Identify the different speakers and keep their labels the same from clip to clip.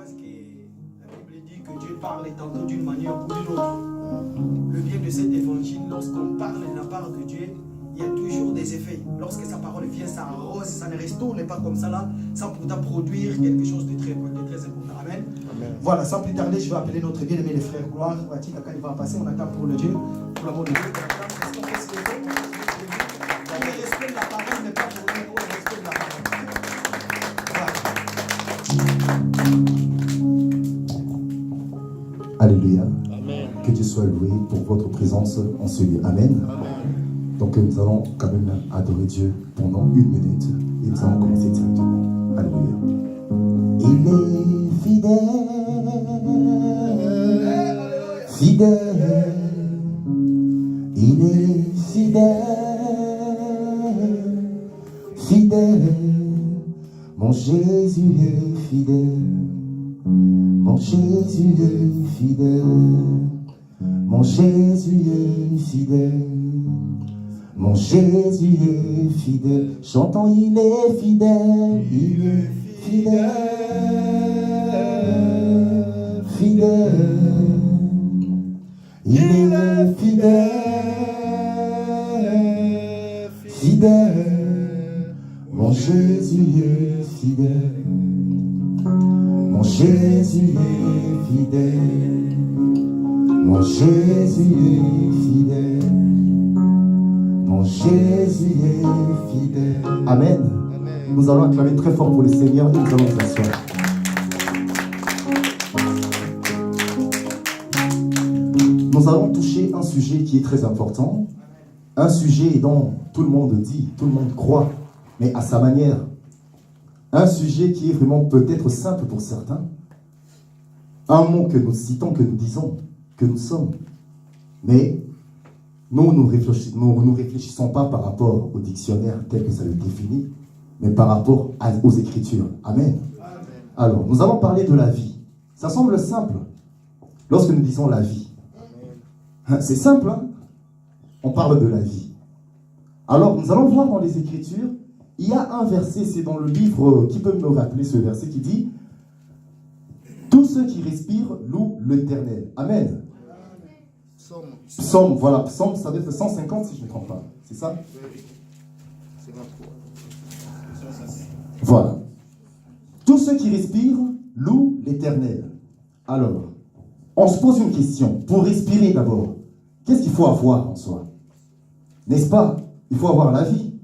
Speaker 1: parce que la Bible dit que Dieu parle tantôt d'une manière ou d'une autre. Le bien de cet évangile, lorsqu'on parle de la part de Dieu, il y a toujours des effets. Lorsque sa parole vient, ça arrose, ça ne retourne pas comme ça là, sans pourtant produire quelque chose de très important. Amen. Amen. Voilà, sans plus tarder, je vais appeler notre bien-aimé le frère Gloire. Quand il va passer, on attend pour le Dieu, pour l'amour de Dieu. Est-ce qu'on peut se lever? Pour le respect de la parole, mais pas pour le respect de la parole. Voilà.
Speaker 2: Alléluia.
Speaker 3: Amen.
Speaker 2: Que Dieu soit loué pour votre présence en ce lieu. Amen.
Speaker 3: Amen.
Speaker 2: Donc nous allons quand même adorer Dieu pendant 1 minute et nous allons commencer directement. Alléluia. Il est fidèle, fidèle, il est fidèle, fidèle, mon Jésus est fidèle, mon Jésus est fidèle, mon Jésus est fidèle. Mon Jésus est fidèle, chantons il est fidèle, fidèle, il est fidèle, fidèle, mon Jésus est fidèle, mon Jésus est fidèle, mon Jésus est fidèle. Mon Jésus est fidèle. Amen. Amen. Nous allons acclamer très fort pour le Seigneur et nous allons nous asseoir. Nous allons toucher un sujet qui est très important. Un sujet dont tout le monde dit, tout le monde croit, mais à sa manière. Un sujet qui est vraiment peut-être simple pour certains. Un mot que nous citons, que nous disons, que nous sommes. Mais nous ne réfléchissons pas par rapport au dictionnaire tel que ça le définit, mais par rapport aux Écritures. Amen. Amen. Alors, nous allons parler de la vie. Ça semble simple lorsque nous disons la vie. C'est simple, hein? On parle de la vie. Alors, nous allons voir dans les Écritures, il y a un verset, c'est dans le livre, qui peut me rappeler ce verset, qui dit « Tous ceux qui respirent louent l'Éternel. » Amen. Psaume, voilà, Psaume, ça doit être 150 si je ne me trompe pas. C'est ça? C'est 23. Voilà. Tous ceux qui respirent louent l'Éternel. Alors, on se pose une question. Pour respirer d'abord, qu'est-ce qu'il faut avoir en soi? N'est-ce pas? Il faut avoir la vie.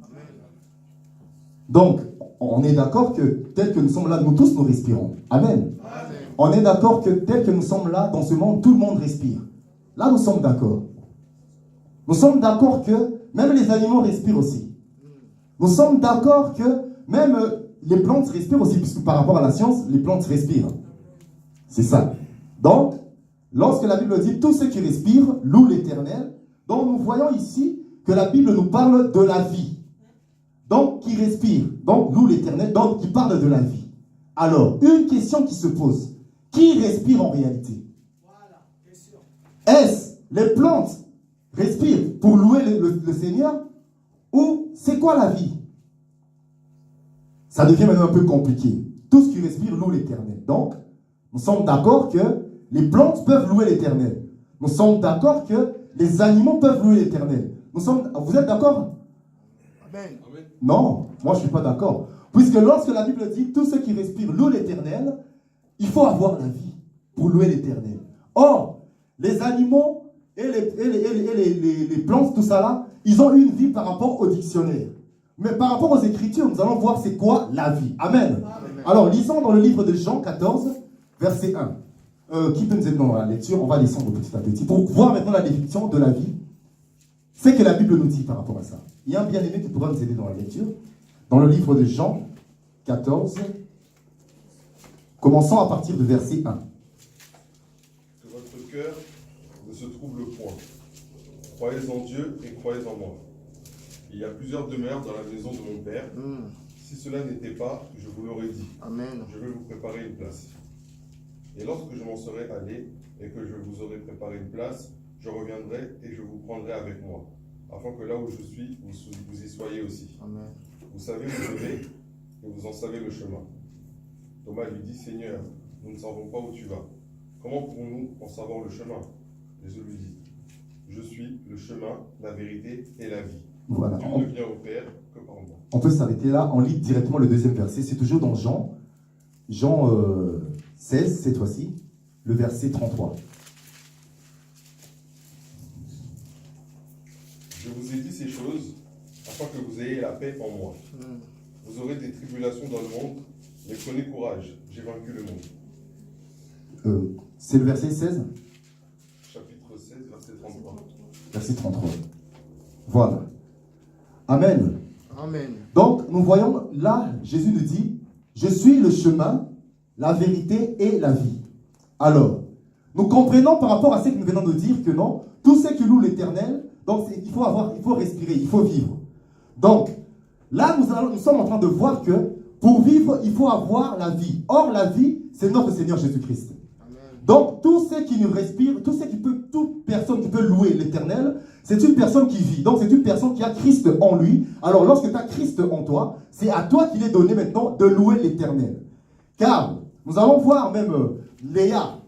Speaker 2: Donc, on est d'accord que tel que nous sommes là, nous tous, nous respirons. Amen. Amen. On est d'accord que tel que nous sommes là, dans ce monde, tout le monde respire. Là, nous sommes d'accord. Nous sommes d'accord que même les animaux respirent aussi. Nous sommes d'accord que même les plantes respirent aussi, puisque par rapport à la science, les plantes respirent. C'est ça. Donc, lorsque la Bible dit « Tous ceux qui respirent louent l'Éternel », donc nous voyons ici que la Bible nous parle de la vie. Donc, qui respire, donc loue l'Éternel, donc qui parle de la vie. Alors, une question qui se pose. Qui respire en réalité? Est-ce les plantes respirent pour louer le Seigneur ou c'est quoi la vie? Ça devient maintenant un peu compliqué. Tout ce qui respire loue l'Éternel. Donc, nous sommes d'accord que les plantes peuvent louer l'Éternel. Nous sommes d'accord que les animaux peuvent louer l'Éternel. Vous êtes d'accord?
Speaker 3: Amen.
Speaker 2: Non, moi je ne suis pas d'accord. Puisque lorsque la Bible dit tous ceux qui respirent louent l'Éternel, il faut avoir la vie pour louer l'Éternel. Or, les animaux et les plantes, tout ça là, ils ont une vie par rapport au dictionnaire. Mais par rapport aux Écritures, nous allons voir c'est quoi la vie. Amen. Amen. Alors, lisons dans le livre de Jean 14, verset 1. Qui peut nous aider dans la lecture? On va descendre petit à petit pour voir maintenant la définition de la vie. C'est que la Bible nous dit par rapport à ça. Il y a un bien-aimé qui pourra nous aider dans la lecture. Dans le livre de Jean 14, commençons à partir de verset 1.
Speaker 4: Que votre cœur ne se trouble point. Croyez en Dieu et croyez en moi. Il y a plusieurs demeures dans la maison de mon Père. Si cela n'était pas, je vous l'aurais dit.
Speaker 3: Amen.
Speaker 4: Je vais vous préparer une place. Et lorsque je m'en serai allé et que je vous aurai préparé une place, je reviendrai et je vous prendrai avec moi, afin que là où je suis, vous y soyez aussi.
Speaker 3: Amen.
Speaker 4: Vous savez où je vais et vous en savez le chemin. Thomas lui dit, Seigneur, nous ne savons pas où tu vas. Comment pourrons-nous en savoir le chemin? Jésus lui dit, je suis le chemin, la vérité et la vie.
Speaker 2: Voilà.
Speaker 4: Dieu ne vient au Père que par moi.
Speaker 2: On peut s'arrêter là, on lit directement le deuxième verset. C'est toujours dans Jean 16, cette fois-ci, le verset 33.
Speaker 4: Je vous ai dit ces choses afin que vous ayez la paix en moi. Vous aurez des tribulations dans le monde, mais prenez courage, j'ai vaincu le monde.
Speaker 2: C'est le verset 16,
Speaker 4: Chapitre 16, verset 33.
Speaker 2: verset 33. Voilà. Amen.
Speaker 3: Amen.
Speaker 2: Donc, nous voyons là, Jésus nous dit, je suis le chemin, la vérité et la vie. Alors, nous comprenons par rapport à ce que nous venons de dire que non, tous ceux qui louent l'Éternel, donc il faut respirer, il faut vivre. Donc, là, nous sommes en train de voir que pour vivre, il faut avoir la vie. Or, la vie, c'est notre Seigneur Jésus-Christ. Donc, tous ceux qui nous respirent, toute personne qui peut louer l'Éternel, c'est une personne qui vit. Donc, c'est une personne qui a Christ en lui. Alors, lorsque tu as Christ en toi, c'est à toi qu'il est donné maintenant de louer l'Éternel. Car, nous allons voir même Léa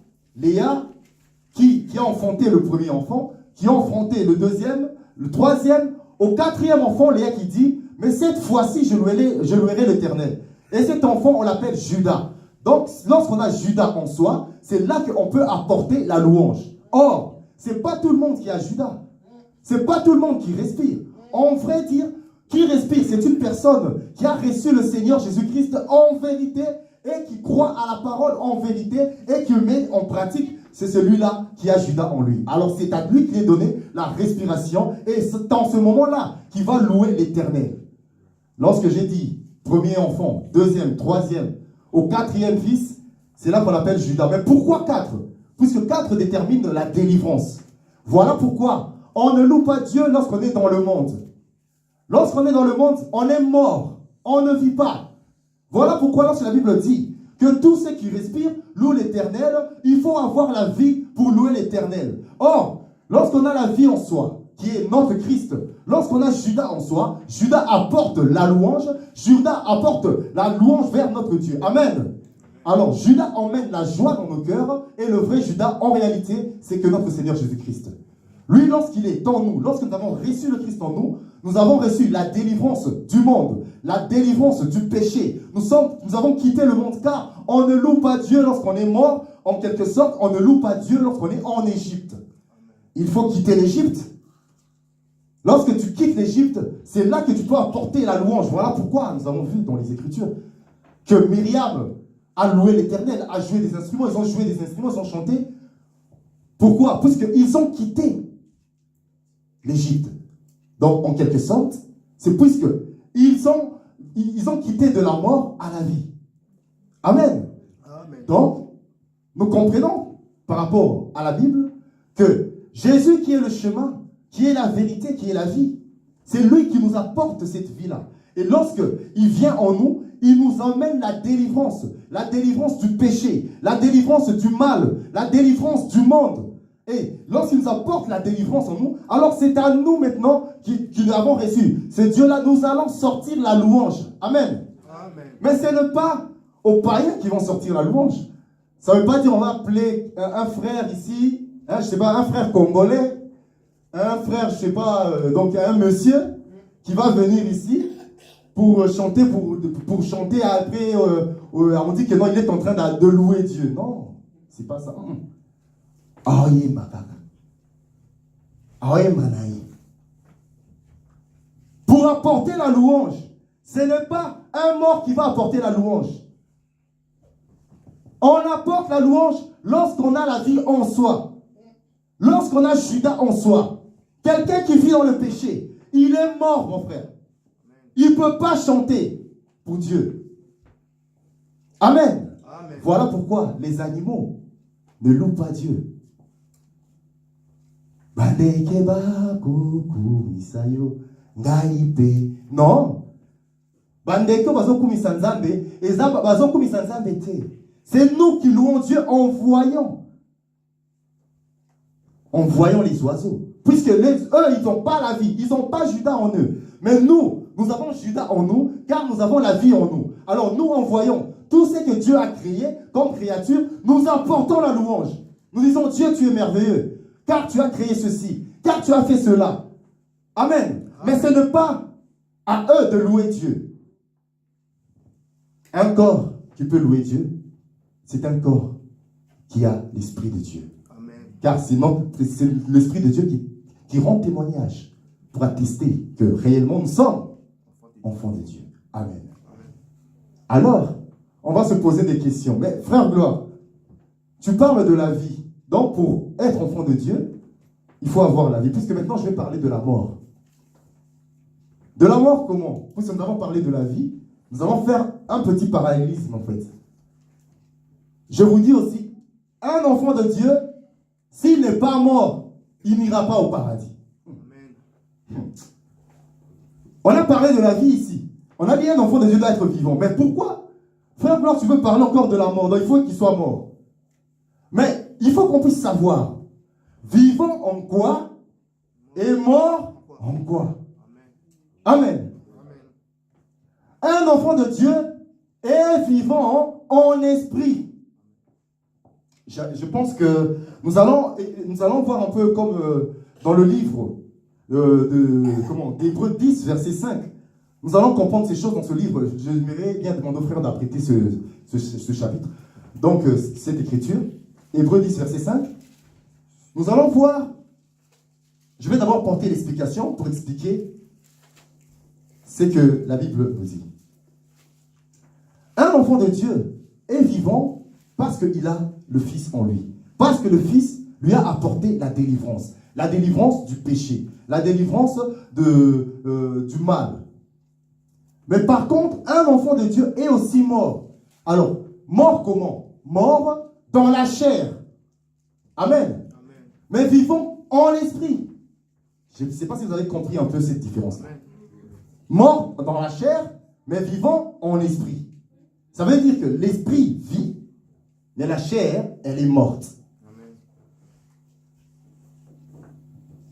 Speaker 2: qui a enfanté le premier enfant, qui a enfanté le deuxième, le troisième, au quatrième enfant, Léa qui dit, mais cette fois-ci, je louerai l'Éternel. Et cet enfant, on l'appelle Judas. Donc, lorsqu'on a Judas en soi, c'est là qu'on peut apporter la louange. Or, ce n'est pas tout le monde qui a Judas. Ce n'est pas tout le monde qui respire. En vrai dire, qui respire, c'est une personne qui a reçu le Seigneur Jésus-Christ en vérité et qui croit à la parole en vérité et qui met en pratique. C'est celui-là qui a Judas en lui. Alors, c'est à lui qui est donné la respiration et c'est dans ce moment-là qu'il va louer l'Éternel. Lorsque j'ai dit premier enfant, deuxième, troisième, au quatrième fils, c'est là qu'on appelle Judas. Mais pourquoi 4? Puisque 4 détermine la délivrance. Voilà pourquoi on ne loue pas Dieu lorsqu'on est dans le monde. Lorsqu'on est dans le monde, on est mort. On ne vit pas. Voilà pourquoi lorsque la Bible dit que tous ceux qui respirent louent l'Éternel, il faut avoir la vie pour louer l'Éternel. Or, lorsqu'on a la vie en soi, qui est notre Christ, lorsqu'on a Judas en soi, Judas apporte la louange, Judas apporte la louange vers notre Dieu. Amen. Alors, Judas emmène la joie dans nos cœurs, et le vrai Judas, en réalité, c'est que notre Seigneur Jésus-Christ. Lui, lorsqu'il est en nous, lorsque nous avons reçu le Christ en nous, nous avons reçu la délivrance du monde, la délivrance du péché. Nous avons quitté le monde, car on ne loue pas Dieu lorsqu'on est mort. En quelque sorte, on ne loue pas Dieu lorsqu'on est en Égypte. Il faut quitter l'Égypte. Lorsque tu quittes l'Égypte, c'est là que tu dois apporter la louange. Voilà pourquoi nous avons vu dans les Écritures que Myriam a loué l'Éternel, a joué des instruments. Ils ont joué des instruments, ils ont chanté. Pourquoi? Parce qu'ils ont quitté l'Égypte. Donc, en quelque sorte, c'est puisque ils ont quitté de la mort à la vie. Amen.
Speaker 3: Amen.
Speaker 2: Donc, nous comprenons par rapport à la Bible que Jésus qui est le chemin, qui est la vérité, qui est la vie, c'est lui qui nous apporte cette vie-là. Et lorsqu'il vient en nous, il nous emmène la délivrance du péché, la délivrance du mal, la délivrance du monde. Et lorsqu'il nous apporte la délivrance en nous, alors c'est à nous maintenant qui l'avons reçu. Ce Dieu-là, nous allons sortir la louange. Amen.
Speaker 3: Amen.
Speaker 2: Mais ce n'est pas aux païens qui vont sortir la louange. Ça ne veut pas dire on va appeler un frère ici, je ne sais pas, un frère congolais, un frère, je ne sais pas, donc un monsieur qui va venir ici pour chanter, pour chanter après, on dit que non, il est en train de louer Dieu. Non, c'est pas ça. Pour apporter la louange, ce n'est pas un mort qui va apporter la louange. On apporte la louange lorsqu'on a la vie en soi. Lorsqu'on a Judas en soi. Quelqu'un qui vit dans le péché, il est mort, mon frère. Il ne peut pas chanter pour Dieu. Amen.
Speaker 3: Amen.
Speaker 2: Voilà pourquoi les animaux ne louent pas Dieu. Non. C'est nous qui louons Dieu en voyant les oiseaux. Puisque eux, ils n'ont pas la vie, ils n'ont pas Judas en eux. Mais nous avons Judas en nous, car nous avons la vie en nous. Alors nous, en voyant tout ce que Dieu a créé comme créature, nous apportons la louange. Nous disons, Dieu, tu es merveilleux, car tu as créé ceci, car tu as fait cela. Amen. Mais ce n'est pas à eux de louer Dieu. Un corps qui peut louer Dieu, c'est un corps qui a l'Esprit de Dieu.
Speaker 3: Amen.
Speaker 2: Car c'est l'Esprit de Dieu qui rend témoignage pour attester que réellement nous sommes enfants de Dieu. Amen. Alors, on va se poser des questions. Mais frère Gloire, tu parles de la vie. Donc pour être enfant de Dieu, il faut avoir la vie. Puisque maintenant je vais parler de la mort. De la mort comment? Puisque nous avons parlé de la vie, nous allons faire un petit parallélisme en fait. Je vous dis aussi, un enfant de Dieu, s'il n'est pas mort, il n'ira pas au paradis.
Speaker 3: Amen.
Speaker 2: On a parlé de la vie ici. On a dit un enfant de Dieu doit être vivant. Mais pourquoi, frère Blanc, tu veux parler encore de la mort? Donc il faut qu'il soit mort. Mais il faut qu'on puisse savoir, vivant en quoi et mort en quoi? Amen. Un enfant de Dieu est vivant en esprit. Je pense que nous allons voir un peu comme dans le livre d'Hébreux 10, verset 5. Nous allons comprendre ces choses dans ce livre. J'aimerais bien demander aux frères d'apprêter ce chapitre. Donc, cette écriture, Hébreux 10, verset 5. Nous allons voir. Je vais d'abord porter l'explication pour expliquer ce que la Bible nous dit. Un enfant de Dieu est vivant parce qu'il a le Fils en lui. Parce que le Fils lui a apporté la délivrance. La délivrance du péché. La délivrance du mal. Mais par contre, un enfant de Dieu est aussi mort. Alors, mort comment? Mort dans la chair. Amen.
Speaker 3: Amen.
Speaker 2: Mais vivant en l'esprit. Je ne sais pas si vous avez compris un peu cette différence-là. Mort dans la chair, mais vivant en esprit. Ça veut dire que l'esprit vit, mais la chair, elle est morte.
Speaker 3: Amen.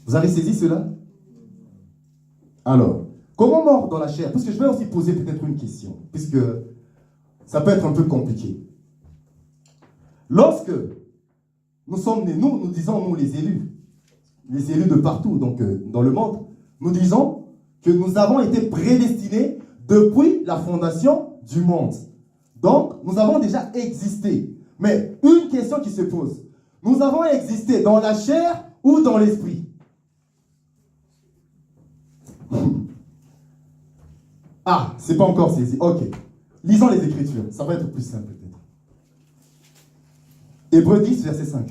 Speaker 2: Vous avez saisi cela? Alors, comment mort dans la chair? Parce que je vais aussi poser peut-être une question, puisque ça peut être un peu compliqué. Lorsque nous sommes nés, nous disons, nous les élus de partout, donc dans le monde, nous disons que nous avons été prédestinés depuis la fondation du monde. Donc, nous avons déjà existé. Mais une question qui se pose, nous avons existé dans la chair ou dans l'esprit? Ah, c'est pas encore saisi. Ok. Lisons les Écritures. Ça va être plus simple peut-être. Hébreux 10, verset 5.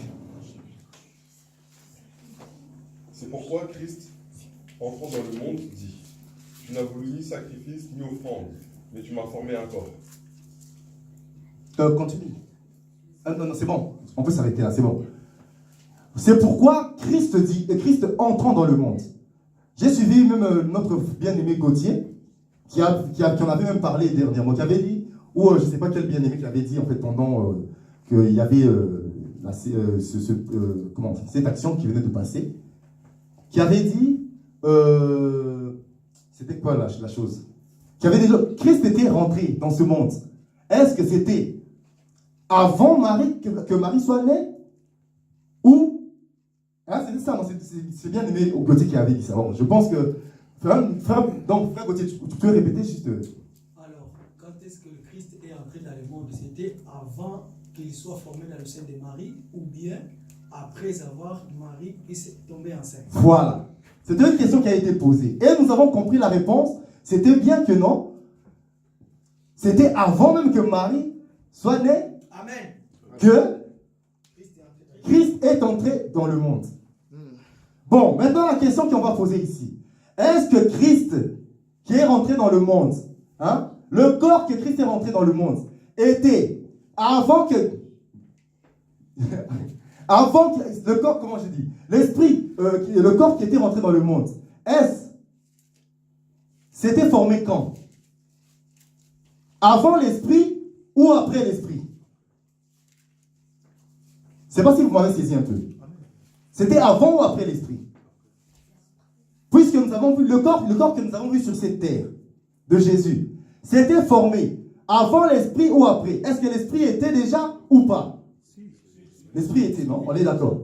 Speaker 4: C'est pourquoi Christ, entrant dans le monde, dit « Tu n'as voulu ni sacrifice ni offrande, mais tu m'as formé un corps. »
Speaker 2: Continue. Non, c'est bon. On peut s'arrêter là, c'est bon. C'est pourquoi Christ dit, et Christ entrant dans le monde. J'ai suivi même notre bien-aimé Gauthier, qui en avait même parlé dernièrement, qui avait dit, ou je ne sais pas quel bien-aimé qui avait dit en fait pendant qu'il y avait cette action qui venait de passer, qui avait dit, c'était quoi la chose? Qui avait dit, Christ était rentré dans ce monde. Est-ce que c'était avant Marie, que Marie soit née? Ou, hein, c'était ça, c'est bien aimé Gauthier qui avait dit ça. Bon, je pense que, frère Gauthier, tu peux répéter juste.
Speaker 1: Alors, quand est-ce que le Christ est entré dans le monde? C'était avant qu'il soit formé dans le sein de Marie, ou bien après avoir Marie puisse tomber enceinte?
Speaker 2: Voilà. C'était une question qui a été posée. Et nous avons compris la réponse. C'était bien que non. C'était avant même que Marie soit née.
Speaker 1: Amen.
Speaker 2: Que Christ est entré dans le monde. Bon, maintenant la question qu'on va poser ici. Est-ce que Christ, qui est rentré dans le monde, hein, le corps que Christ est rentré dans le monde, était avant que le corps, comment je dis, l'esprit, le corps qui était rentré dans le monde, c'était formé quand? Avant l'esprit ou après l'esprit? Je ne sais pas si vous m'avez saisi un peu. C'était avant ou après l'esprit? Puisque nous avons vu le corps que nous avons vu sur cette terre de Jésus, c'était formé avant l'esprit ou après? Est-ce que l'esprit était déjà ou pas? L'esprit était, non? On est d'accord.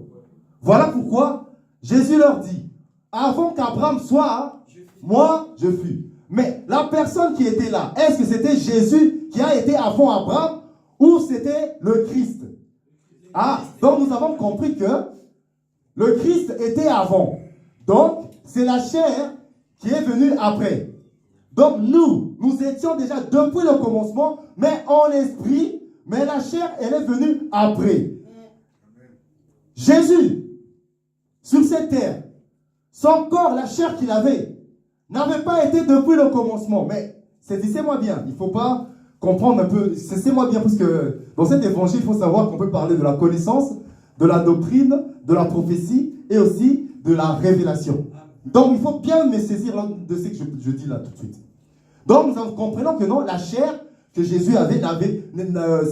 Speaker 2: Voilà pourquoi Jésus leur dit, avant qu'Abraham soit, moi, je fus. Mais la personne qui était là, est-ce que c'était Jésus qui a été avant Abraham ou c'était le Christ? Ah, donc nous avons compris que le Christ était avant. Donc, c'est la chair qui est venue après. Donc nous étions déjà depuis le commencement, mais en esprit, mais la chair, elle est venue après. Jésus, sur cette terre, son corps, la chair qu'il avait, n'avait pas été depuis le commencement. Mais saisissez-moi bien, il ne faut pas comprendre un peu, saisissez-moi bien, parce que dans cet évangile, il faut savoir qu'on peut parler de la connaissance, de la doctrine, de la prophétie et aussi de la révélation. Donc il faut bien me saisir de ce que je dis là tout de suite. Donc nous comprenons que non, la chair que Jésus avait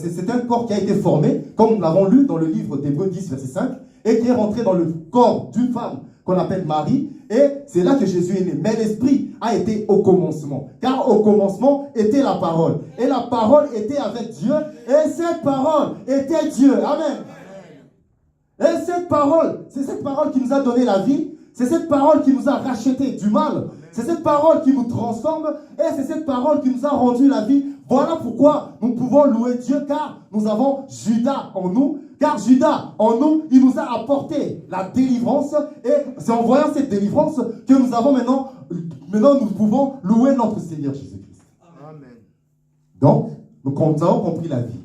Speaker 2: c'est un corps qui a été formé, comme nous l'avons lu dans le livre d'Hébreux 10, verset 5, et qui est rentré dans le corps d'une femme qu'on appelle Marie, et c'est là que Jésus est né. Mais l'esprit a été au commencement, car au commencement était la parole, et la parole était avec Dieu, et cette parole était Dieu. Amen. Et cette parole, c'est cette parole qui nous a donné la vie, c'est cette parole qui nous a racheté du mal, c'est cette parole qui nous transforme, et c'est cette parole qui nous a rendu la vie. Voilà pourquoi nous pouvons louer Dieu, car nous avons Judas en nous, car Judas en nous, il nous a apporté la délivrance, et c'est en voyant cette délivrance que nous avons maintenant nous pouvons louer notre Seigneur Jésus-Christ.
Speaker 3: Amen.
Speaker 2: Donc, nous avons compris la vie.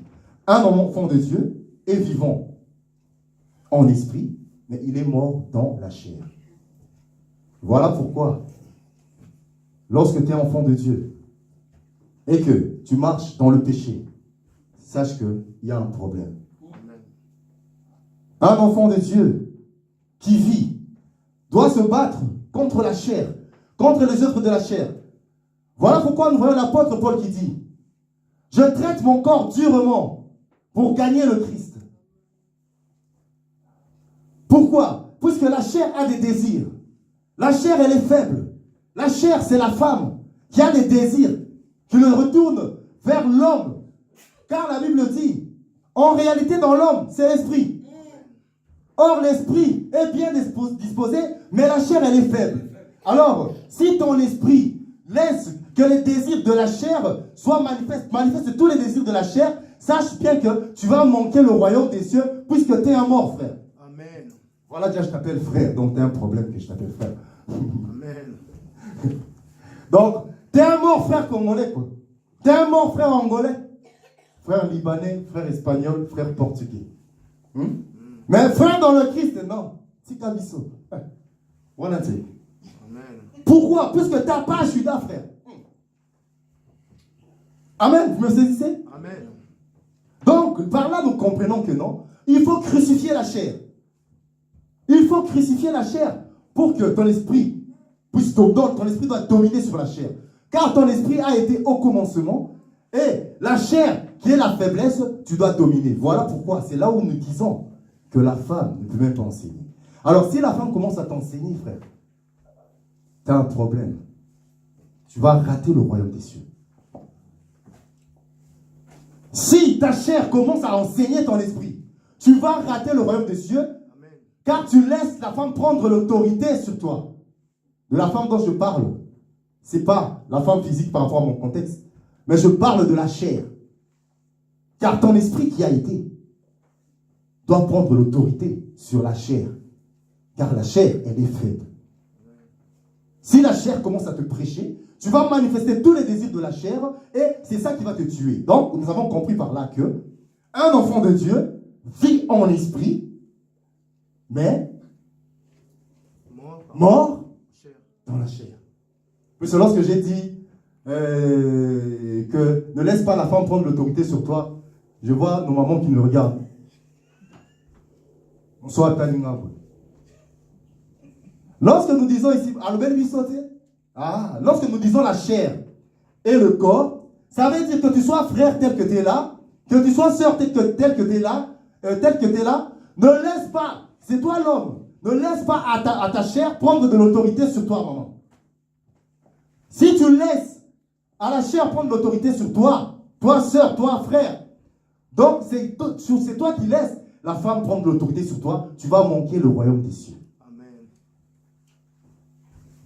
Speaker 2: Un enfant de Dieu est vivant en esprit, mais il est mort dans la chair. Voilà pourquoi, lorsque tu es enfant de Dieu et que tu marches dans le péché, sache qu'il y a un problème. Un enfant de Dieu qui vit doit se battre contre la chair, contre les œuvres de la chair. Voilà pourquoi nous voyons l'apôtre Paul qui dit, « Je traite mon corps durement pour gagner le Christ. » Pourquoi? Puisque la chair a des désirs. La chair, elle est faible. La chair, c'est la femme qui a des désirs, qui le retourne vers l'homme. Car la Bible dit, en réalité, dans l'homme, c'est l'esprit. Or, l'esprit est bien disposé, mais la chair, elle est faible. Alors, si ton esprit laisse que les désirs de la chair soient manifestent tous les désirs de la chair, sache bien que tu vas manquer le royaume des cieux, puisque tu es un mort, frère.
Speaker 3: Amen.
Speaker 2: Voilà, déjà, je t'appelle frère, donc tu as un problème que je t'appelle frère.
Speaker 3: Amen.
Speaker 2: Donc, tu es un mort frère congolais, quoi. Tu es un mort frère angolais, frère libanais, frère espagnol, frère portugais. Mais frère dans le Christ, non. Tikabiso. Voilà.
Speaker 3: Amen.
Speaker 2: Pourquoi? Puisque tu n'as pas Judas, frère. Amen. Vous me saisissez?
Speaker 3: Amen.
Speaker 2: Donc, par là, nous comprenons que non. Il faut crucifier la chair. Il faut crucifier la chair pour que ton esprit puisse ton esprit doit dominer sur la chair. Car ton esprit a été au commencement et la chair, qui est la faiblesse, tu dois dominer. Voilà pourquoi. C'est là où nous disons que la femme ne peut même pas enseigner. Alors, si la femme commence à t'enseigner, frère, tu as un problème. Tu vas rater le royaume des cieux. Si ta chair commence à enseigner ton esprit, tu vas rater le royaume des cieux, car tu laisses la femme prendre l'autorité sur toi. De la femme dont je parle, ce n'est pas la femme physique par rapport à mon contexte, mais je parle de la chair. Car ton esprit qui a été doit prendre l'autorité sur la chair. Car la chair, elle est faible. Si la chair commence à te prêcher, tu vas manifester tous les désirs de la chair et c'est ça qui va te tuer. Donc, nous avons compris par là que un enfant de Dieu vit en esprit, mais mort dans la chair. Puis c'est lorsque j'ai dit que ne laisse pas la femme prendre l'autorité sur toi, je vois nos mamans qui nous regardent. Bonsoir, Taninga. Lorsque nous disons ici, lorsque nous disons la chair et le corps, ça veut dire que tu sois frère tel que tu es là, que tu sois sœur tel que tu es là, ne laisse pas, c'est toi l'homme, ne laisse pas à ta chair prendre de l'autorité sur toi, maman. Si tu laisses à la chair prendre l'autorité sur toi, toi sœur, toi frère. Donc c'est toi qui laisses la femme prendre l'autorité sur toi, tu vas manquer le royaume des cieux.
Speaker 3: Amen.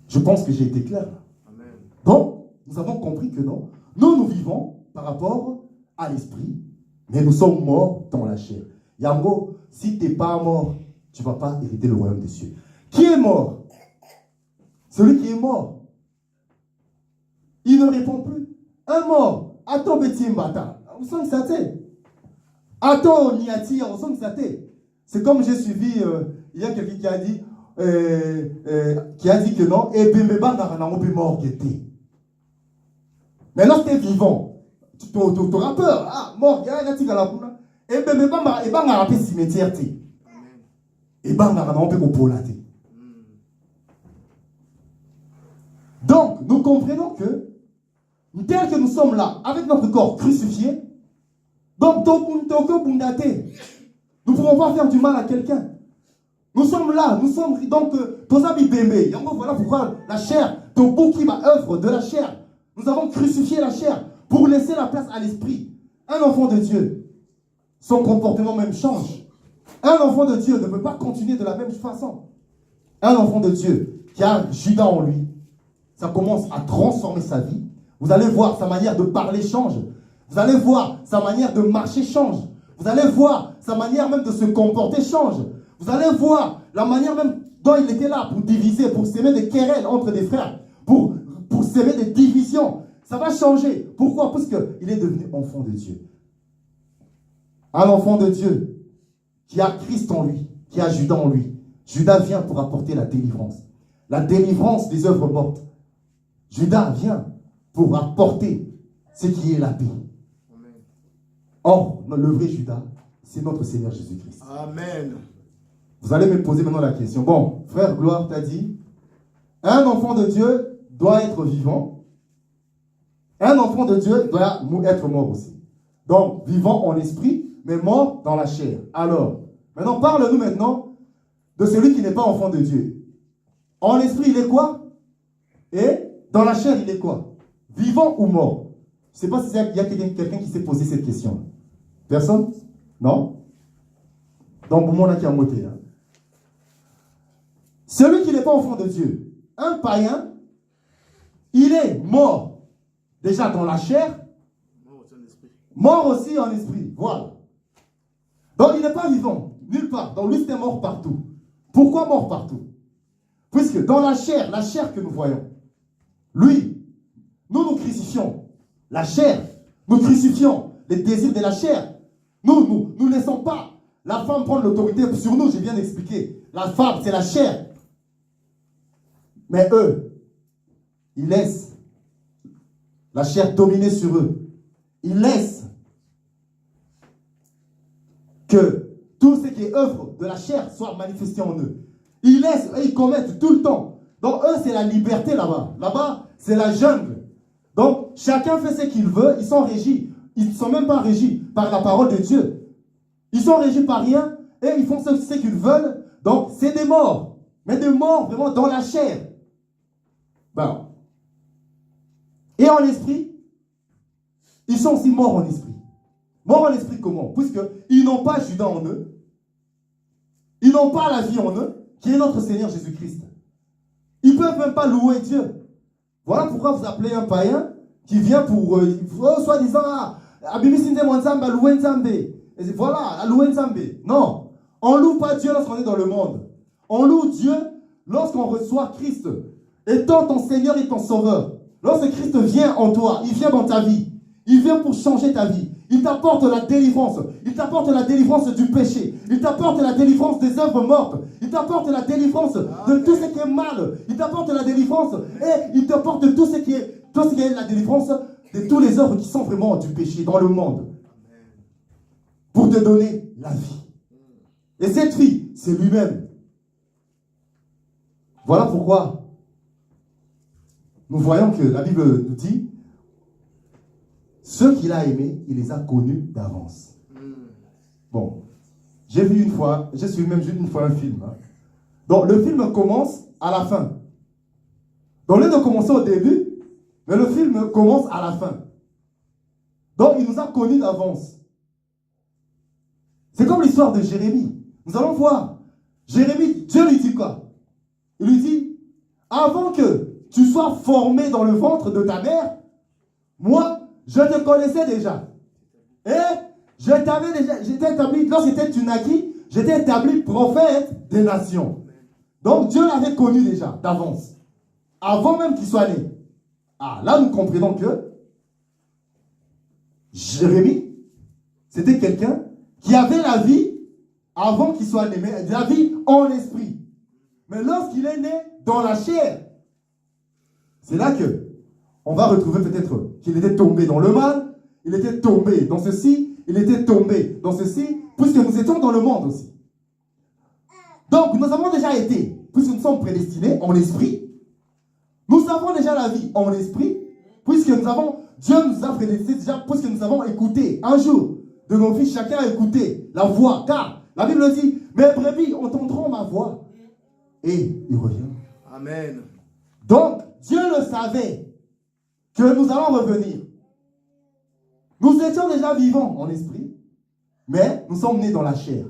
Speaker 2: Je pense que j'ai été clair.
Speaker 3: Amen.
Speaker 2: Donc, nous avons compris que non, nous vivons par rapport à l'esprit, mais nous sommes morts dans la chair. Yango, si tu n'es pas mort, tu ne vas pas hériter le royaume des cieux. Qui est mort? Celui qui est mort. Il ne répond plus. Un mort. Attends, Betty Mbata. Vous sentez ça? Attends, Niati, vous sentez ça? C'est comme j'ai suivi, il y a quelqu'un qui a dit que non, et Bembeba n'a pas mort qui était. Maintenant, tu es vivant. Tu auras peur. Ah, mort, il y a un tigre à la poule. Et Bembeba n'a pas cimetière. Et ben, n'a pas pu. Donc, nous comprenons que, tel que nous sommes là, avec notre corps crucifié, donc, nous ne pourrons pas faire du mal à quelqu'un. Nous sommes là, nous sommes donc, voilà pourquoi la chair, ton bouc qui va œuvre de la chair. Nous avons crucifié la chair pour laisser la place à l'esprit. Un enfant de Dieu, son comportement même change. Un enfant de Dieu ne peut pas continuer de la même façon. Un enfant de Dieu qui a Judas en lui, ça commence à transformer sa vie. Vous allez voir, sa manière de parler change. Vous allez voir, sa manière de marcher change. Vous allez voir, sa manière même de se comporter change. Vous allez voir, la manière même dont il était là pour diviser, pour s'aimer des querelles entre des frères, pour s'aimer des divisions. Ça va changer. Pourquoi? Parce qu'il est devenu enfant de Dieu. Un enfant de Dieu qui a Christ en lui, qui a Judas en lui. Judas vient pour apporter la délivrance. La délivrance des œuvres mortes. Judas vient pour apporter ce qui est la paix. Or, le vrai Judas, c'est notre Seigneur Jésus-Christ.
Speaker 3: Amen.
Speaker 2: Vous allez me poser maintenant la question. Bon, frère Gloire t'a dit, un enfant de Dieu doit être vivant. Un enfant de Dieu doit être mort aussi. Donc, vivant en esprit, mais mort dans la chair. Alors, maintenant, parle-nous maintenant de celui qui n'est pas enfant de Dieu. En esprit, il est quoi? Et dans la chair, il est quoi? Vivant ou mort? Je ne sais pas s'il y a quelqu'un qui s'est posé cette question. Personne? Non? Donc, pour moi, on a qui a moté. Hein. Celui qui n'est pas enfant de Dieu, un païen, il est mort déjà dans la chair, mort aussi en esprit. Voilà. Donc, il n'est pas vivant, nulle part. Donc, lui, c'était mort partout. Pourquoi mort partout? Puisque dans la chair que nous voyons, lui, nous crucifions la chair, nous crucifions les désirs de la chair. Nous ne laissons pas la femme prendre l'autorité sur nous, j'ai bien expliqué. La femme, c'est la chair. Mais eux, ils laissent la chair dominer sur eux. Ils laissent que tout ce qui est œuvre de la chair soit manifesté en eux. Ils laissent, et ils commettent tout le temps. Donc eux, c'est la liberté là-bas. Là-bas, c'est la jungle. Donc chacun fait ce qu'il veut. Ils sont régis. Ils ne sont même pas régis par la parole de Dieu. Ils sont régis par rien et ils font ce qu'ils veulent. Donc c'est des morts. Mais des morts vraiment dans la chair. Ben. Et en esprit, ils sont aussi morts en esprit. Morts en esprit comment? Puisqu'ils n'ont pas Judas en eux. Ils n'ont pas la vie en eux, qui est notre Seigneur Jésus-Christ. Ils ne peuvent même pas louer Dieu. Voilà pourquoi vous appelez un païen qui vient pour, soi-disant, voilà, louer Nzambe. Non, on ne loue pas Dieu lorsqu'on est dans le monde. On loue Dieu lorsqu'on reçoit Christ, étant ton Seigneur et ton Sauveur. Lorsque Christ vient en toi, il vient dans ta vie. Il vient pour changer ta vie. Il t'apporte la délivrance. Il t'apporte la délivrance du péché. Il t'apporte la délivrance des œuvres mortes. Il t'apporte la délivrance de tout ce qui est mal. Il t'apporte la délivrance et il t'apporte tout ce qui est la délivrance de tous les œuvres qui sont vraiment du péché dans le monde. Pour te donner la vie. Et cette vie, c'est lui-même. Voilà pourquoi nous voyons que la Bible nous dit ceux qu'il a aimés, il les a connus d'avance. Bon, j'ai vu une fois un film. Hein. Donc le film commence à la fin. Donc au lieu de commencer au début, mais le film commence à la fin. Donc, il nous a connus d'avance. C'est comme l'histoire de Jérémie. Nous allons voir. Jérémie, Dieu lui dit quoi? Il lui dit, avant que tu sois formé dans le ventre de ta mère, moi, je te connaissais déjà. Et j'étais établi, lorsque tu naquis, j'étais établi prophète des nations. Donc Dieu l'avait connu déjà, d'avance. Avant même qu'il soit né. Ah, là nous comprenons que Jérémie, c'était quelqu'un qui avait la vie avant qu'il soit né, mais la vie en esprit. Mais lorsqu'il est né dans la chair, c'est là que on va retrouver peut-être qu'il était tombé dans le mal, il était tombé dans ceci, il était tombé dans ceci, puisque nous étions dans le monde aussi. Donc, nous avons déjà été, puisque nous sommes prédestinés en esprit, nous avons déjà la vie en esprit, puisque Dieu nous a prédestinés déjà, puisque nous avons écouté un jour de nos vies, chacun a écouté la voix, car la Bible dit, mes brebis entendront ma voix, et il revient.
Speaker 3: Amen.
Speaker 2: Donc, Dieu le savait que nous allons revenir. Nous étions déjà vivants en esprit, mais nous sommes nés dans la chair.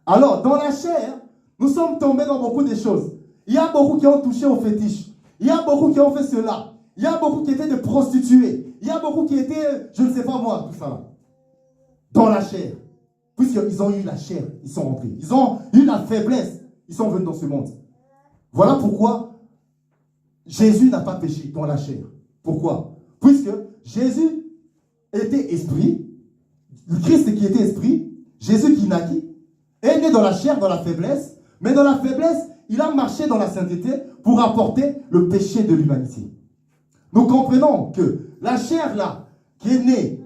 Speaker 2: Alors, dans la chair, nous sommes tombés dans beaucoup de choses. Il y a beaucoup qui ont touché au fétiche. Il y a beaucoup qui ont fait cela. Il y a beaucoup qui étaient des prostituées. Il y a beaucoup qui étaient, je ne sais pas moi, tout ça là. Dans la chair. Puisqu'ils ont eu la chair, ils sont rentrés. Ils ont eu la faiblesse, ils sont venus dans ce monde. Voilà pourquoi Jésus n'a pas péché dans la chair. Pourquoi? Puisque Jésus était esprit, le Christ qui était esprit, Jésus qui naquit, est né dans la chair, dans la faiblesse, mais dans la faiblesse, il a marché dans la sainteté pour apporter le péché de l'humanité. Nous comprenons que la chair là, qui est née,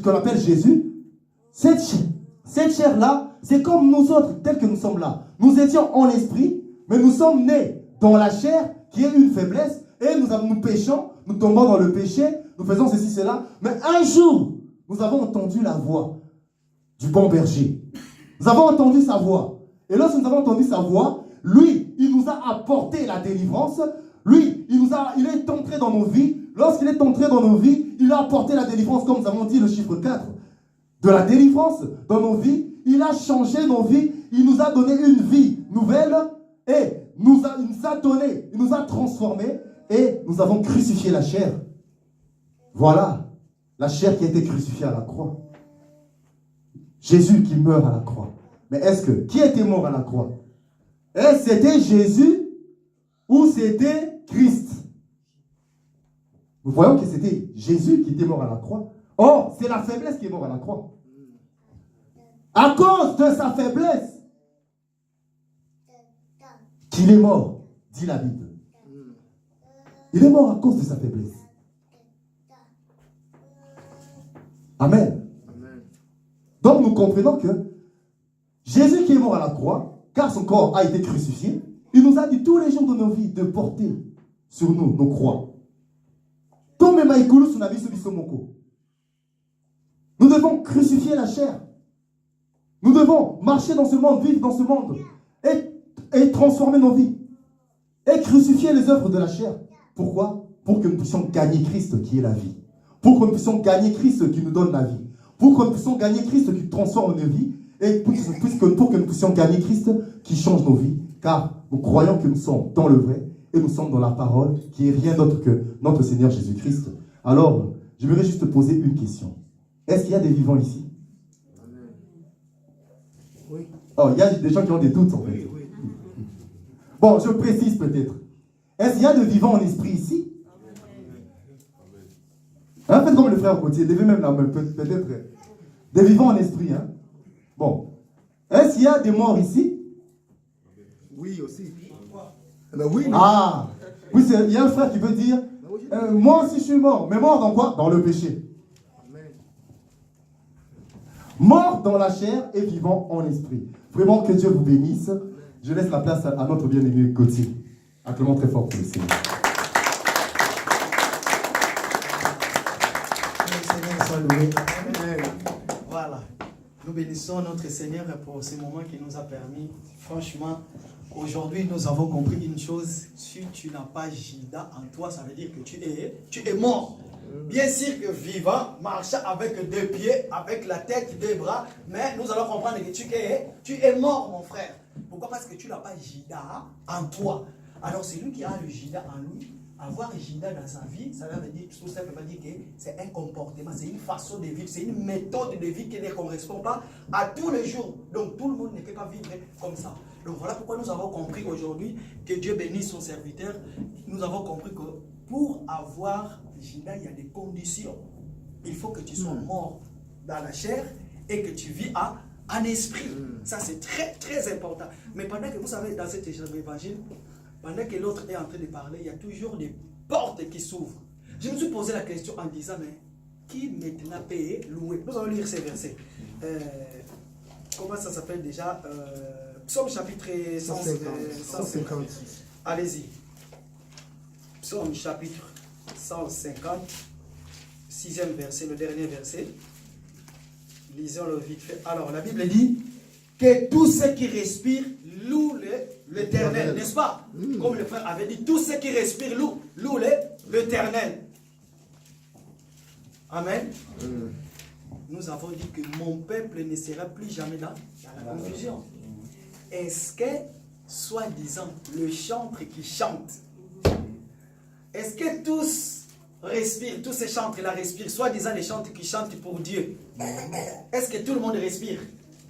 Speaker 2: qu'on appelle Jésus, cette chair là, c'est comme nous autres, tels que nous sommes là. Nous étions en esprit, mais nous sommes nés dans la chair, qui est une faiblesse, et nous péchons, nous tombons dans le péché, nous faisons ceci, cela. Mais un jour, nous avons entendu la voix du bon berger. Nous avons entendu sa voix. Et lorsque nous avons entendu sa voix, lui, il nous a apporté la délivrance. Lui, il est entré dans nos vies. Lorsqu'il est entré dans nos vies, il a apporté la délivrance, comme nous avons dit le chiffre 4. De la délivrance dans nos vies. Il a changé nos vies. Il nous a donné une vie nouvelle. Et il nous a donné, il nous a transformés. Et nous avons crucifié la chair. Voilà la chair qui a été crucifiée à la croix. Jésus qui meurt à la croix. Mais qui était mort à la croix? Est-ce que c'était Jésus ou c'était Christ? Nous voyons que c'était Jésus qui était mort à la croix. Or, c'est la faiblesse qui est mort à la croix. À cause de sa faiblesse qu'il est mort, dit la Bible. Il est mort à cause de sa faiblesse. Amen.
Speaker 3: Amen.
Speaker 2: Donc nous comprenons que Jésus qui est mort à la croix, car son corps a été crucifié, il nous a dit tous les jours de nos vies de porter sur nous nos croix. Nous devons crucifier la chair. Nous devons marcher dans ce monde, vivre dans ce monde et transformer nos vies. Et crucifier les œuvres de la chair. Pourquoi? Pour que nous puissions gagner Christ qui est la vie. Pour que nous puissions gagner Christ qui nous donne la vie. Pour que nous puissions gagner Christ qui transforme nos vies. Et pour que nous puissions gagner Christ qui change nos vies. Car nous croyons que nous sommes dans le vrai et nous sommes dans la parole qui est rien d'autre que notre Seigneur Jésus-Christ. Alors, j'aimerais juste te poser une question. Est-ce qu'il y a des vivants ici?
Speaker 3: Oui.
Speaker 2: Oh, il y a des gens qui ont des doutes en fait.
Speaker 3: Oui, oui.
Speaker 2: Bon, je précise peut-être. Est-ce qu'il y a de vivants en esprit ici? Hein, faites comme le frère Gauthier, levez même la main, peut-être. Des vivants en esprit, hein? Bon. Est-ce qu'il y a des morts ici?
Speaker 3: Oui, aussi. Ben oui.
Speaker 2: Ah! Oui, il y a un frère qui veut dire, moi aussi je suis mort. Mais mort dans quoi? Dans le péché.
Speaker 3: Amen.
Speaker 2: Mort dans la chair et vivant en esprit. Vraiment que Dieu vous bénisse. Je laisse la place à notre bien-aimé Gauthier. Acclamons très fort pour le Seigneur.
Speaker 1: Que le Seigneur soit loué.
Speaker 3: Amen.
Speaker 1: Voilà. Nous bénissons notre Seigneur pour ce moment qui nous a permis. Franchement, aujourd'hui, nous avons compris une chose. Si tu n'as pas Jida en toi, ça veut dire que tu es mort. Bien sûr que vivant, marchant avec 2 pieds, avec la tête, 2 bras, mais nous allons comprendre que tu es mort, mon frère. Pourquoi? Parce que tu n'as pas Jida en toi. Alors celui qui a le Jida en lui, avoir Jida dans sa vie, ça veut dire tout simplement dire que c'est un comportement, c'est une façon de vivre, c'est une méthode de vie qui ne correspond pas à tous les jours. Donc tout le monde ne peut pas vivre comme ça. Donc voilà pourquoi nous avons compris aujourd'hui, que Dieu bénisse son serviteur, nous avons compris que pour avoir Jida, il y a des conditions. Il faut que tu sois mort dans la chair et que tu vis en esprit. Ça c'est très très important. Mais pendant que vous savez dans cet évangile, pendant que l'autre est en train de parler, il y a toujours des portes qui s'ouvrent. Je me suis posé la question en disant, mais qui maintenant paye louer? Nous allons lire ces versets. Comment ça s'appelle déjà? Psaume chapitre
Speaker 3: 156.
Speaker 1: Allez-y. Psaume chapitre 150, 6e verset, le dernier verset. Lisons-le vite fait. Alors, la Bible dit que tous ceux qui respirent louent l'Éternel, n'est-ce pas? Comme le frère avait dit, tous ceux qui respirent louent l'Éternel. Amen. Nous avons dit que mon peuple ne sera plus jamais dans la confusion. Est-ce que, soi-disant, le chantre qui chante, est-ce que tous respirent, tous ces chantres-là respirent, soi-disant les chantres qui chantent pour Dieu? Est-ce que tout le monde respire?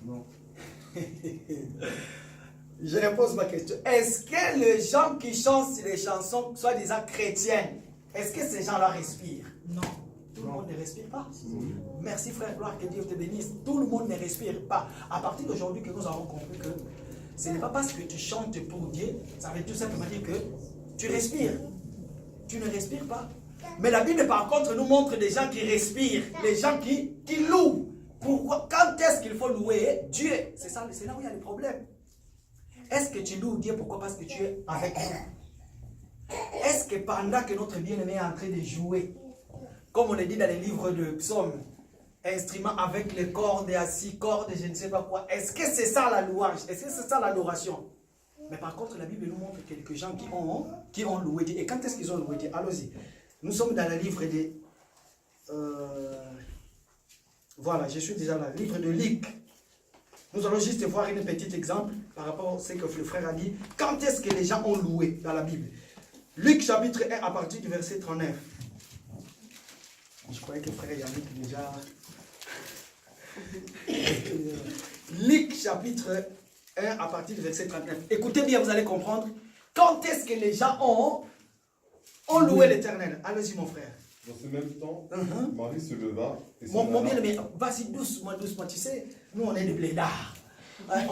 Speaker 3: Non.
Speaker 1: Je repose ma question. Est-ce que les gens qui chantent les chansons, soi-disant chrétiennes, est-ce que ces gens-là respirent? Non. Tout le monde ne respire pas. Merci frère, gloire, que Dieu te bénisse. Tout le monde ne respire pas. À partir d'aujourd'hui que nous avons compris que ce n'est pas parce que tu chantes pour Dieu, ça veut tout simplement dire que tu respires. Tu ne respires pas. Mais la Bible par contre nous montre des gens qui respirent, les gens qui louent. Pourquoi? Quand est-ce qu'il faut louer Dieu? C'est là où il y a le problème. Est-ce que tu loues Dieu? Pourquoi? Parce que tu es avec nous. Est-ce que pendant que notre bien-aimé est en train de jouer, comme on le dit dans les livres de psaumes, instrument avec les cordes et à 6 cordes et je ne sais pas quoi, est-ce que c'est ça la louange? Est-ce que c'est ça l'adoration? Mais par contre, la Bible nous montre quelques gens qui ont loué Dieu. Et quand est-ce qu'ils ont loué Dieu? Allons-y. Nous sommes dans le livre de... voilà, je suis déjà dans le livre de Luc. Nous allons juste voir un petit exemple par rapport à ce que le frère a dit. Quand est-ce que les gens ont loué dans la Bible? Luc chapitre 1 à partir du verset 39. Je croyais que le frère Yannick déjà... Luc chapitre 1 à partir du verset 39. Écoutez bien, vous allez comprendre. Quand est-ce que les gens ont loué l'Éternel? Allez-y mon frère.
Speaker 4: Dans ce même temps, Marie se leva et
Speaker 1: Mon bien-aimé, vas-y doucement, tu sais, nous on est des blédards.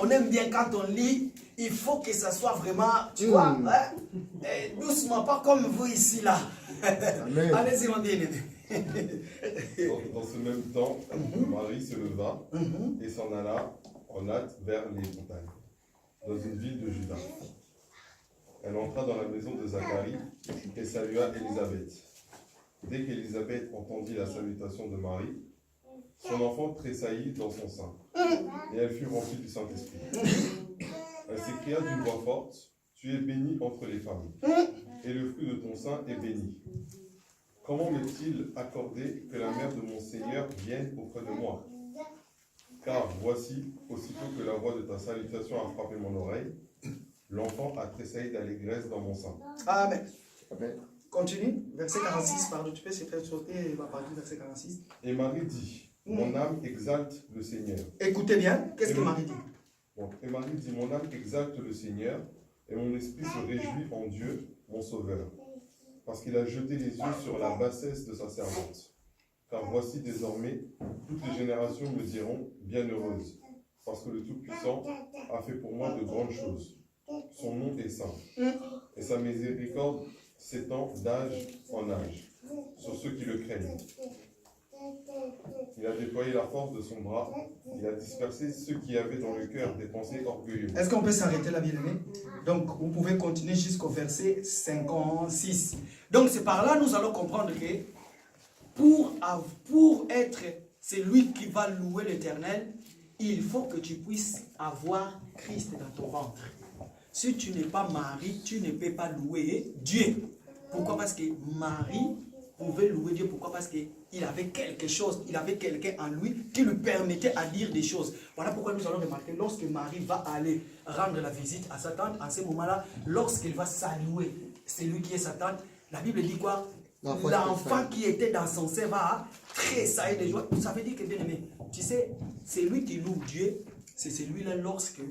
Speaker 1: On aime bien quand on lit, il faut que ça soit vraiment, tu vois, doucement, pas comme vous ici là. Allez-y mon bien-aimé.
Speaker 4: Dans ce même temps, Marie se leva et s'en alla en hâte vers les montagnes, dans une ville de Juda. Elle entra dans la maison de Zacharie et salua Élisabeth. Dès qu'Élisabeth entendit la salutation de Marie, son enfant tressaillit dans son sein, et elle fut remplie du Saint-Esprit. Elle s'écria d'une voix forte, « Tu es bénie entre les femmes, et le fruit de ton sein est béni. Comment m'est-il accordé que la mère de mon Seigneur vienne auprès de moi? Car voici, aussitôt que la voix de ta salutation a frappé mon oreille, l'enfant a tressailli d'allégresse dans mon sein. »
Speaker 1: Amen. Amen. Continue, verset 46, pardon, tu peux se faire sauter et va partir verset 46.
Speaker 4: Et Marie dit, mon âme exalte le Seigneur.
Speaker 1: Écoutez bien, qu'est-ce que Marie dit?
Speaker 4: Bon, et Marie dit, mon âme exalte le Seigneur, et mon esprit se réjouit en Dieu, mon Sauveur, parce qu'il a jeté les yeux sur la bassesse de sa servante. Car voici désormais, toutes les générations me diront, bienheureuse, parce que le Tout-Puissant a fait pour moi de grandes choses. Son nom est saint, et sa miséricorde s'étend d'âge en âge, sur ceux qui le craignent. Il a déployé la force de son bras, il a dispersé ceux qui avaient dans le cœur des pensées orgueilleuses.
Speaker 1: Est-ce qu'on peut s'arrêter là, bien-aimé? Donc, vous pouvez continuer jusqu'au verset 56. Donc, c'est par là nous allons comprendre que pour être celui qui va louer l'Éternel, il faut que tu puisses avoir Christ dans ton ventre. Si tu n'es pas Marie, tu ne peux pas louer Dieu. Pourquoi? Parce que Marie, pouvait louer Dieu. Pourquoi? Parce qu'il avait quelque chose, il avait quelqu'un en lui qui lui permettait à dire des choses. Voilà pourquoi nous allons remarquer, lorsque Marie va aller rendre la visite à sa tante, à ce moment-là, lorsqu'il va saluer celui qui est sa tante, la Bible dit quoi? L'enfant qui était dans son sein va tressaillir de joie. Ça veut dire que, bien aimé, tu sais, c'est lui qui loue Dieu, c'est celui-là lorsque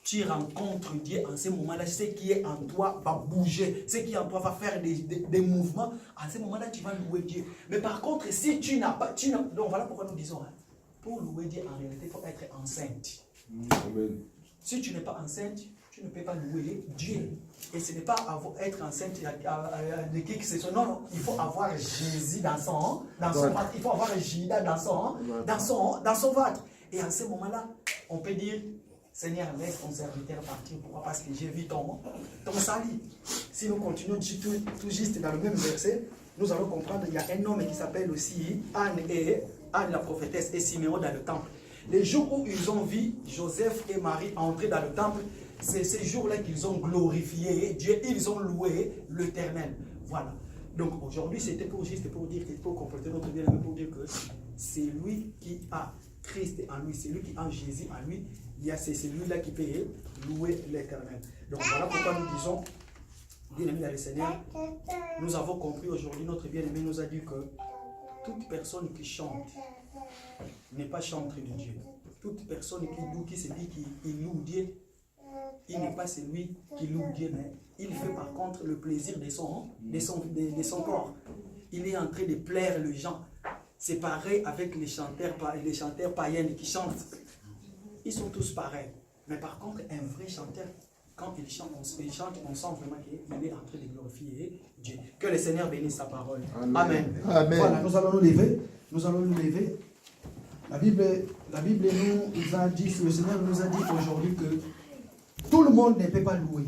Speaker 1: tu rencontres Dieu en ce moment-là, ce qui est en toi va bouger, ce qui est en toi va faire des mouvements. En ce moment-là, tu vas louer Dieu. Mais par contre, si tu n'as pas... donc voilà pourquoi nous disons, hein, pour louer Dieu, en réalité, il faut être enceinte.
Speaker 4: Amen.
Speaker 1: Si tu n'es pas enceinte, tu ne peux pas louer Dieu. Et ce n'est pas être enceinte de qui que ce soit. Non, non, il faut avoir Jésus dans son ventre. Il faut avoir Judas dans son ventre. Et en ce moment-là, on peut dire, Seigneur, laisse ton serviteur partir. Pourquoi? Parce que j'ai vu ton salut. Si nous continuons tout juste dans le même verset, nous allons comprendre qu'il y a un homme qui s'appelle aussi Anne la prophétesse et Siméon dans le temple. Les jours où ils ont vu Joseph et Marie entrer dans le temple, c'est ces jours-là qu'ils ont glorifié Dieu, ils ont loué l'Éternel. Voilà. Donc aujourd'hui, c'était juste pour dire qu'il faut compléter notre bien pour dire que c'est lui qui a Christ en lui, c'est lui qui a Jésus en lui, c'est celui-là qui peut louer l'Éternel. Donc voilà pourquoi nous disons, bien-aimés dans le Seigneur, nous avons compris aujourd'hui, notre bien-aimé nous a dit que toute personne qui chante n'est pas chanteur de Dieu. Toute personne qui se dit qu'il loue Dieu, il n'est pas celui qui loue Dieu, mais il fait par contre le plaisir de son corps. Il est en train de plaire les gens. C'est pareil avec les chanteurs païens qui chantent. Ils sont tous pareils. Mais par contre, un vrai chanteur, quand il chante, on sent vraiment qu'il est en train de glorifier Dieu. Que le Seigneur bénisse sa parole. Amen.
Speaker 3: Amen.
Speaker 1: Voilà, nous allons nous lever. Nous allons nous lever. La Bible nous a dit, le Seigneur nous a dit aujourd'hui que tout le monde ne peut pas louer.